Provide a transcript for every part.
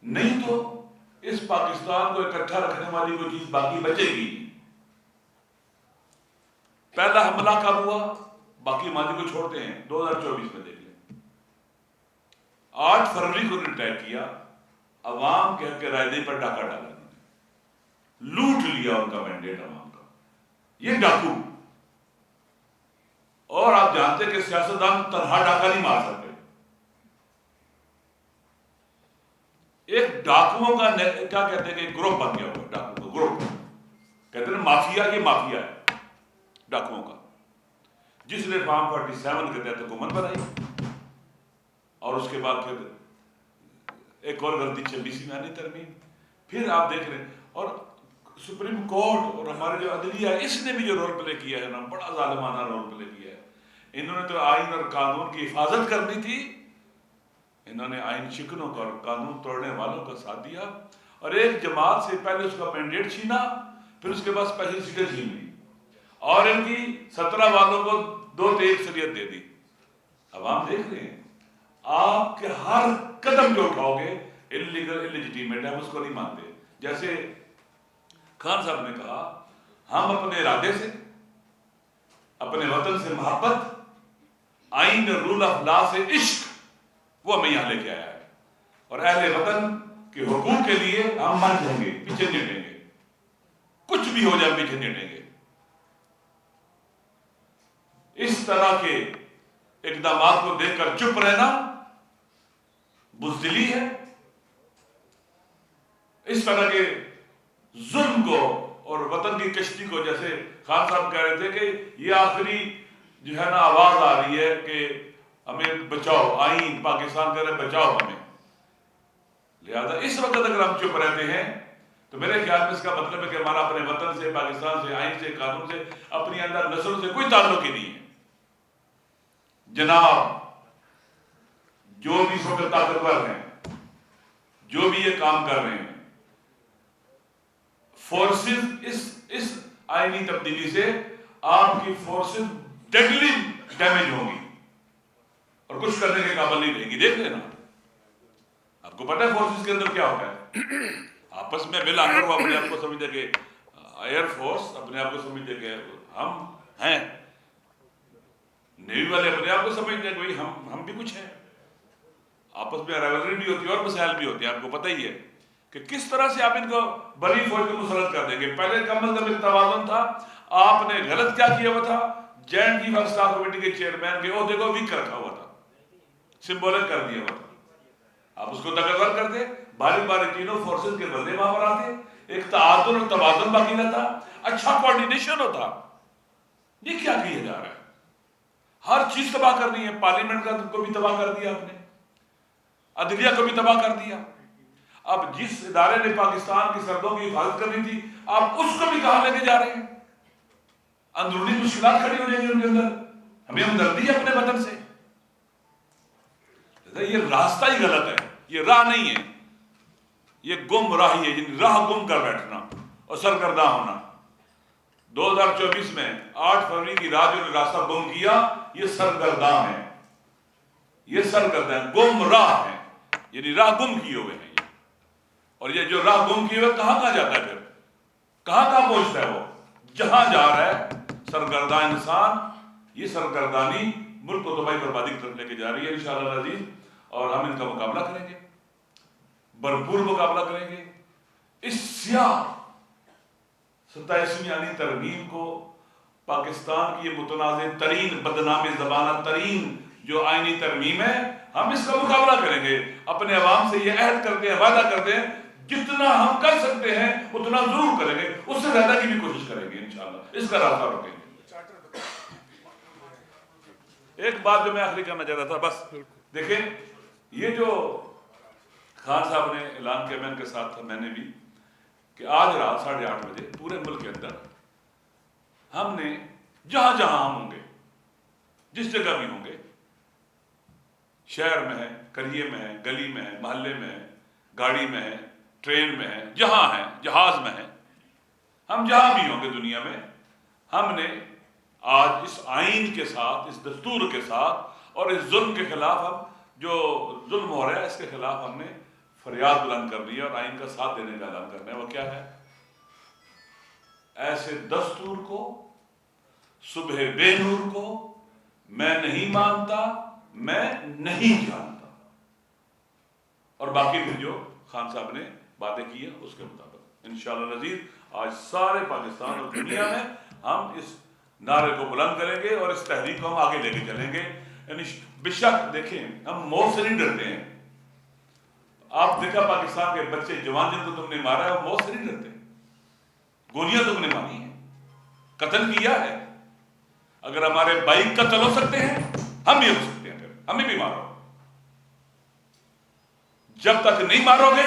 نہیں تو اس پاکستان کو اکٹھا رکھنے والی کوئی چیز باقی بچے گی نہیں۔ پہلا حملہ کب ہوا؟ باقی ماضی کو چھوڑتے ہیں، 2024 میں دیکھ لیں، 8 فروری کو اٹیک کیا، عوام کے حق رائے دہی پر ڈاکہ ڈالا، لوٹ لیا ان کا مینڈیٹ عوام کا، یہ ڈاکو۔ اور آپ جانتے کہ سیاستدان تنہا ڈاکہ نہیں مار سکتے، ایک ڈاکوؤں کا کیا کہتے ہیں کہ گروپ بن گیا ہوا، ڈاکو کا گروپ کہتے ہیں مافیا، یہ مافیا ہے ڈاکوؤں کا، جس نے فارم 47 کے تحت حکومت بنائی، اور اس کے بعد پھر ایک اور غلطی 26 میں آنی ترمیم، پھر آپ دیکھ رہے ہیں، اور سپریم کورٹ اور ہمارے جو عدلیہ ہے اس نے بھی جو رول پلے کیا ہے نا، بڑا ظالمانہ رول پلے کیا ہے۔ انہوں نے تو آئین اور قانون کی حفاظت کرنی تھی، انہوں نے آئین شکنوں کا اور قانون توڑنے والوں کا ساتھ دیا، اور ایک جماعت سے پہلے اس کا مینڈیٹ چھینا، پھر اس کے بعد اسپیشل سیٹیں چھین لی، اور ان کی 17 والوں کو 2 اکثریت دے دی۔ عوام دیکھ رہے ہیں، آپ کے ہر قدم جو اٹھاؤ گے انلیگل انلیجیٹیمیٹ ہے، ہم اس کو نہیں مانتے۔ جیسے خان صاحب نے کہا، ہم اپنے ارادے سے، اپنے وطن سے محبت، آئین رول آف لا سے عشق، وہ ہمیں یہاں لے کے آیا ہے، اور اہل وطن کے حقوق کے لیے ہم مر جائیں گے، پیچھے نہیں ہٹیں گے، کچھ بھی ہو جائے پیچھے نہیں ہٹیں گے۔ اس طرح کے اقدامات کو دیکھ کر چپ رہنا بزدلی ہے، اس طرح کے ظلم کو اور وطن کی کشتی کو، جیسے خان صاحب کہہ رہے تھے کہ یہ آخری جو ہے نا آواز آ رہی ہے کہ ہمیں بچاؤ، آئین پاکستان کہہ رہے بچاؤ ہمیں، لہذا اس وقت اگر ہم چپ رہتے ہیں تو میرے خیال میں اس کا مطلب ہے کہ ہمارا اپنے وطن سے، پاکستان سے، آئین سے، قانون سے، اپنی اندر نسل سے کوئی تعلق ہی نہیں ہے۔ جناب جو بھی اس وقت طاقتور ہیں، جو بھی یہ کام کر رہے ہیں، فورسز اس آئینی تبدیلی سے آپ کی فورسز ڈیڈلی ڈیمیج ہوں گی اور کچھ کرنے کے قابل نہیں رہیں گی۔ دیکھ لینا، آپ کو پتہ ہے فورسز کے اندر کیا ہوتا ہے، آپس میں مل آ کر وہ اپنے آپ کو سمجھتے کہ ایئر فورس اپنے آپ کو سمجھتے کہ ہم ہیں، نیوی والے اپنے آپ کو سمجھتے ہیں کہ ہم بھی کچھ ہیں، آپس میں رائولری بھی ہوتی ہے اور مسائل بھی ہوتے ہیں۔ آپ کو پتہ ہی ہے کہ کس طرح سے آپ ان کو بڑی فوج کو مسلط کر دیں گے۔ پہلے کم از کم ایک توازن تھا، آپ نے غلط کیا کیا ہوا تھا، joint chief of staff committee کے چیئرمین کے عہدے کو ویک رکھا ہوا تھا، سمبولک کر دیا ہوا تھا، آپ اس کو طاقتور کرتے، باری باری تینوں فورسز کے بندے وہاں پر آتے، ایک تعادل اور توازن باقی رہتا، اچھا کوارڈینیشن ہوتا۔ یہ کیا کیا جا رہا ہے؟ ہر چیز تباہ کرنی ہے، پارلیمنٹ کو بھی تباہ کر دیا آپ نے، عدلیہ کو بھی تباہ کر دیا۔ اب جس ادارے نے پاکستان کی سرحدوں کی حفاظت کرنی تھی، آپ اس کو بھی کہاں لے کے جا رہے ہیں؟ اندرونی مشکلات کھڑی ہو جائیں گی ان کے اندر، ہمیں ہمدردی ہے اپنے وطن سے۔ یہ راستہ ہی غلط ہے، یہ راہ نہیں ہے، یہ گم راہی ہے، یعنی راہ گم کر بیٹھنا اور سرگرداں ہونا۔ 2024 میں 8 فروری کی رات جو نے راستہ گم کیا، یہ سرگرداں ہے، یہ سرگرداں گم راہ ہے، یعنی راہ گم کیے ہوئے ہیں۔ اور یہ جو راہ گم کیے ہوئے کہاں جاتا ہے، پھر کہاں پہنچتا ہے؟ وہ جہاں جا رہا ہے سرگرداں انسان، یہ سرگردانی ملک کو تباہی بربادی کی طرف لے کے جا رہی ہے انشاءاللہ العزیز، اور ہم ان کا مقابلہ کریں گے، بھرپور مقابلہ کریں گے۔ اس سیاہ 27ویں آئینی ترمیم کو، پاکستان کی یہ متنازع ترین، بدنام زبانہ ترین جو آئینی ترمیم ہے، ہم اس کا مقابلہ کریں گے۔ اپنے عوام سے یہ عہد کرتے ہیں، وعدہ کرتے ہیں، جتنا ہم کر سکتے ہیں اتنا ضرور کریں گے، اس سے زیادہ کی بھی کوشش کریں گے انشاءاللہ، اس کا راستہ روکیں گے۔ ایک بات جو میں آخری کرنا چاہتا تھا، بس دیکھیں، یہ جو خان صاحب نے اعلان کیا، میں ان کے ساتھ تھا، میں نے بھی، کہ آج رات 8:30 بجے پورے ملک کے اندر ہم نے جہاں جہاں ہم ہوں گے، جس جگہ بھی ہوں گے، شہر میں ہے، قریے میں ہے، گلی میں ہے، محلے میں ہے، گاڑی میں ہے، ٹرین میں ہے، جہاں ہے، جہاز میں ہے، ہم جہاں بھی ہوں گے دنیا میں، ہم نے آج اس آئین کے ساتھ، اس دستور کے ساتھ اور اس ظلم کے خلاف، ہم جو ظلم ہو رہا ہے اس کے خلاف ہم نے فریاد بلند کرنی ہے اور آئین کا ساتھ دینے کا اعلان کرنا ہے. وہ کیا ہے؟ ایسے دستور کو، صبح بے نور کو میں نہیں مانتا، میں نہیں جانتا. اور باقی پھر جو خان صاحب نے باتیں کی ہیں اس کے مطابق انشاءاللہ نذیر آج سارے پاکستان اور دنیا میں ہم اس نعرے کو بلند کریں گے اور اس تحریک کو ہم آگے لے کے چلیں گے. یعنی بے شک دیکھیں ہم موت سے نہیں ڈرتے ہیں. آپ دیکھا پاکستان کے بچے جوان جن کو تم نے مارا ہے وہ موت سے نہیں ڈرتے. گولیاں تم نے ماری ہیں، قتل کیا ہے. اگر ہمارے بھائی قتل ہو سکتے ہیں ہم بھی ہو سکتے ہیں، پھر ہمیں بھی مارو. جب تک نہیں مارو گے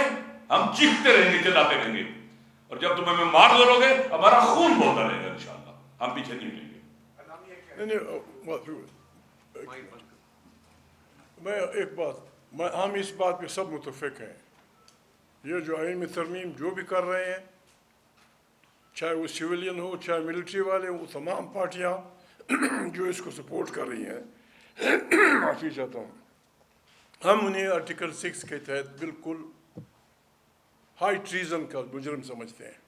ہم چیختے رہیں گے، چلاتے رہیں گے. اور جب تم ہمیں مار دو گے ہمارا خون بہتا رہے گا انشاءاللہ. ہم پیچھے نہیں ہٹیں گے. میں ایک بات، ہم اس بات پہ سب متفق ہیں. یہ جو آئین میں ترمیم جو بھی کر رہے ہیں، چاہے وہ سویلین ہو چاہے ملٹری والے، وہ تمام پارٹیاں جو اس کو سپورٹ کر رہی ہیں، معافی چاہتا ہوں، ہم انہیں آرٹیکل 6 کے تحت بالکل ہائی ٹریزن کا مجرم سمجھتے ہیں.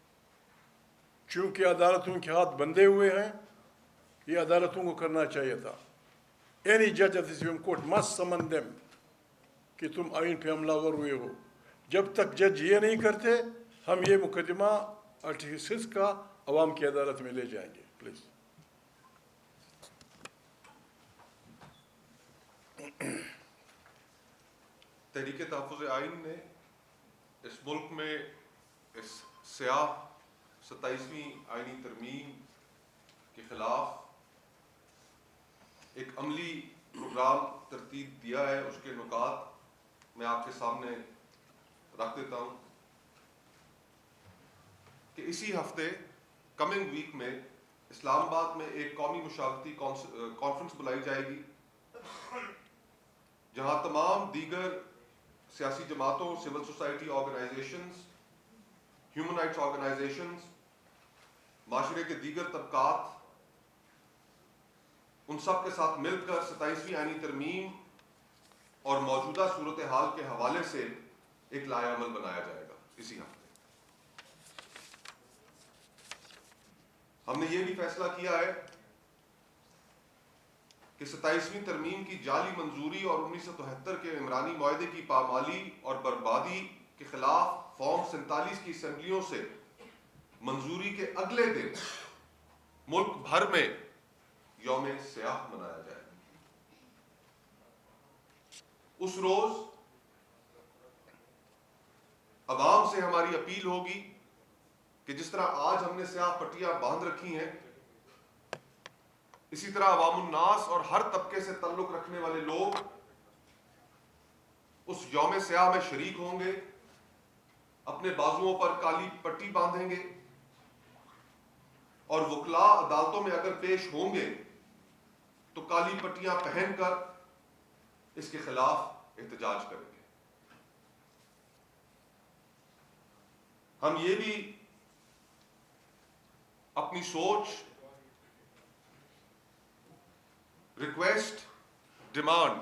چونکہ عدالتوں کے ہاتھ بندھے ہوئے ہیں، یہ عدالتوں کو کرنا چاہیے تھا. Any judge of the Supreme Court must summon them کہ تم آئین پہ حملہ ور ہوئے ہو. جب تک جج یہ نہیں کرتے ہم یہ مقدمہ آرٹیکل 6 کا عوام کی عدالت میں لے جائیں گے. پلیز. تحریک تحفظ آئین نے اس ملک میں اس سیاہ 27ویں آئینی ترمیم کے خلاف ایک عملی پروگرام ترتیب دیا ہے. اس کے نکات میں آپ کے سامنے رکھ دیتا ہوں کہ اسی ہفتے کمنگ ویک میں اسلام آباد میں ایک قومی مشاورتی کانفرنس بلائی جائے گی، جہاں تمام دیگر سیاسی جماعتوں، civil society organisations, human rights organisations, معاشرے کے دیگر طبقات، ان سب کے ساتھ مل کر 27ویں آئینی ترمیم اور موجودہ صورتحال کے حوالے سے ایک لائحہ عمل بنایا جائے گا. اسی ہفتے ہم نے یہ بھی فیصلہ کیا ہے کہ 27ویں ترمیم کی جعلی منظوری اور 1973 کے عمرانی معاہدے کی پامالی اور بربادی کے خلاف فارم 47 کی اسمبلیوں سے منظوری کے اگلے دن ملک بھر میں یوم سیاہ منایا جائے. اس روز عوام سے ہماری اپیل ہوگی کہ جس طرح آج ہم نے سیاہ پٹیاں باندھ رکھی ہیں، اسی طرح عوام الناس اور ہر طبقے سے تعلق رکھنے والے لوگ اس یوم سیاہ میں شریک ہوں گے، اپنے بازوؤں پر کالی پٹی باندھیں گے اور وکلاء عدالتوں میں اگر پیش ہوں گے تو کالی پٹیاں پہن کر اس کے خلاف احتجاج کریں گے. ہم یہ بھی اپنی سوچ، ریکویسٹ، ڈیمانڈ،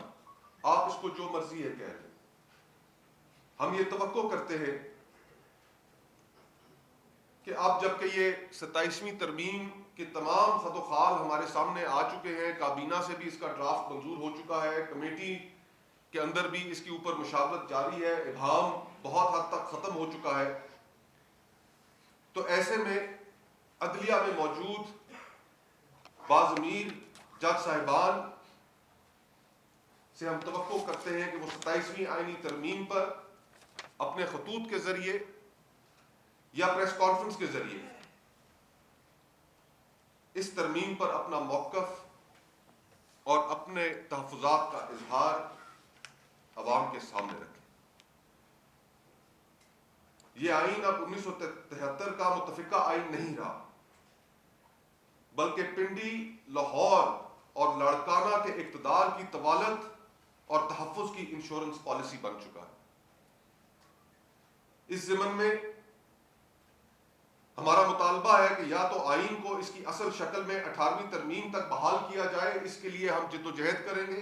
آپ اس کو جو مرضی ہے کہہ لیں، ہم یہ توقع کرتے ہیں کہ اب جب کہ یہ 27ویں ترمیم کے تمام خط و خال ہمارے سامنے آ چکے ہیں، کابینہ سے بھی اس کا ڈرافٹ منظور ہو چکا ہے، کمیٹی کے اندر بھی اس کے اوپر مشاورت جاری ہے، ابہام بہت حد تک ختم ہو چکا ہے، تو ایسے میں عدلیہ میں موجود باضمیر جج صاحبان سے ہم توقع کرتے ہیں کہ وہ 27ویں آئینی ترمیم پر اپنے خطوط کے ذریعے یا پریس کانفرنس کے ذریعے اس ترمیم پر اپنا موقف اور اپنے تحفظات کا اظہار عوام کے سامنے رکھیں. یہ آئین اب 1973 کا متفقہ آئین نہیں رہا، بلکہ پنڈی، لاہور اور لاڑکانہ کے اقتدار کی طوالت اور تحفظ کی انشورنس پالیسی بن چکا ہے. اس ضمن میں ہمارا مطالبہ ہے کہ یا تو آئین کو اس کی اصل شکل میں 18ویں ترمیم تک بحال کیا جائے، اس کے لیے ہم جد و جہد کریں گے،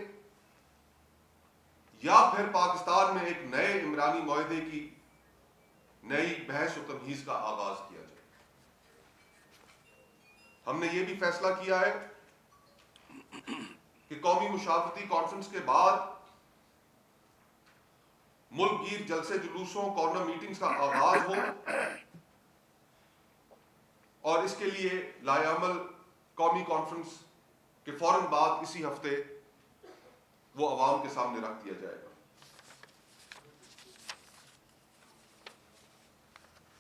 یا پھر پاکستان میں ایک نئے عمرانی معاہدے کی نئی بحث و تمہیز کا آغاز کیا جائے۔ ہم نے یہ بھی فیصلہ کیا ہے کہ قومی مشاورتی کانفرنس کے بعد ملک گیر جلسے جلوسوں کارنر میٹنگز کا آغاز ہو، اور اس کے لیے لائے عمل قومی کانفرنس کے فوراً بعد اسی ہفتے وہ عوام کے سامنے رکھ دیا جائے گا۔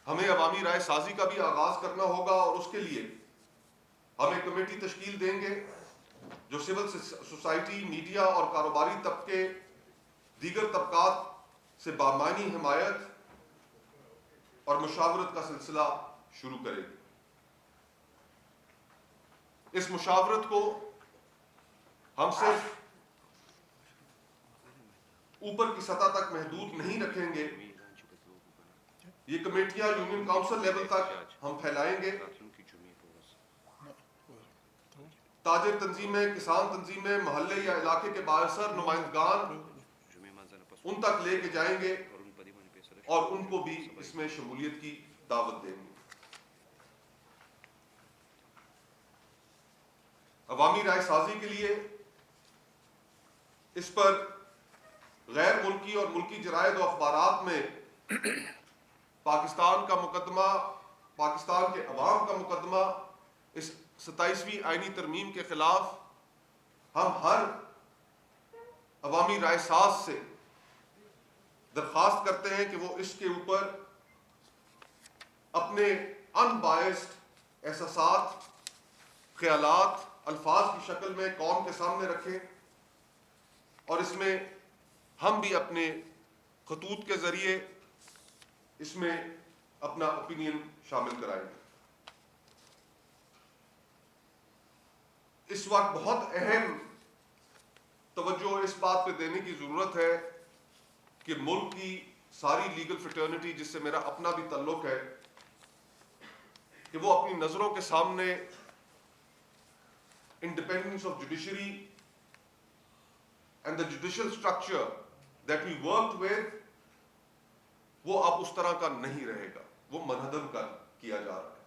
ہمیں عوامی رائے سازی کا بھی آغاز کرنا ہوگا، اور اس کے لیے ہم ایک کمیٹی تشکیل دیں گے جو سول سوسائٹی، میڈیا اور کاروباری طبقے، دیگر طبقات سے بامعنی حمایت اور مشاورت کا سلسلہ شروع کرے گی۔ اس مشاورت کو ہم صرف اوپر کی سطح تک محدود نہیں رکھیں گے، یہ کمیٹیاں یونین کاؤنسل لیول تک ہم پھیلائیں گے۔ تاجر تنظیمیں، کسان تنظیمیں، محلے یا علاقے کے بااثر نمائندگان ان تک لے کے جائیں گے اور ان کو بھی اس میں شمولیت کی دعوت دیں گے۔ عوامی رائے سازی کے لیے اس پر غیر ملکی اور ملکی جرائد و اخبارات میں پاکستان کا مقدمہ، پاکستان کے عوام کا مقدمہ، اس 27ویں آئینی ترمیم کے خلاف ہم ہر عوامی رائے ساز سے درخواست کرتے ہیں کہ وہ اس کے اوپر اپنے ان بائسڈ احساسات، خیالات الفاظ کی شکل میں قوم کے سامنے رکھیں، اور اس میں ہم بھی اپنے خطوط کے ذریعے اس میں اپنا اوپینین شامل کرائیں گے۔ اس وقت بہت اہم توجہ اس بات پہ دینے کی ضرورت ہے کہ ملک کی ساری لیگل فریٹرنٹی، جس سے میرا اپنا بھی تعلق ہے، کہ وہ اپنی نظروں کے سامنے independence of judiciary and the judicial structure that we worked with وہ اب اس طرح کا نہیں رہے گا، وہ منہدم کیا جا رہا ہے۔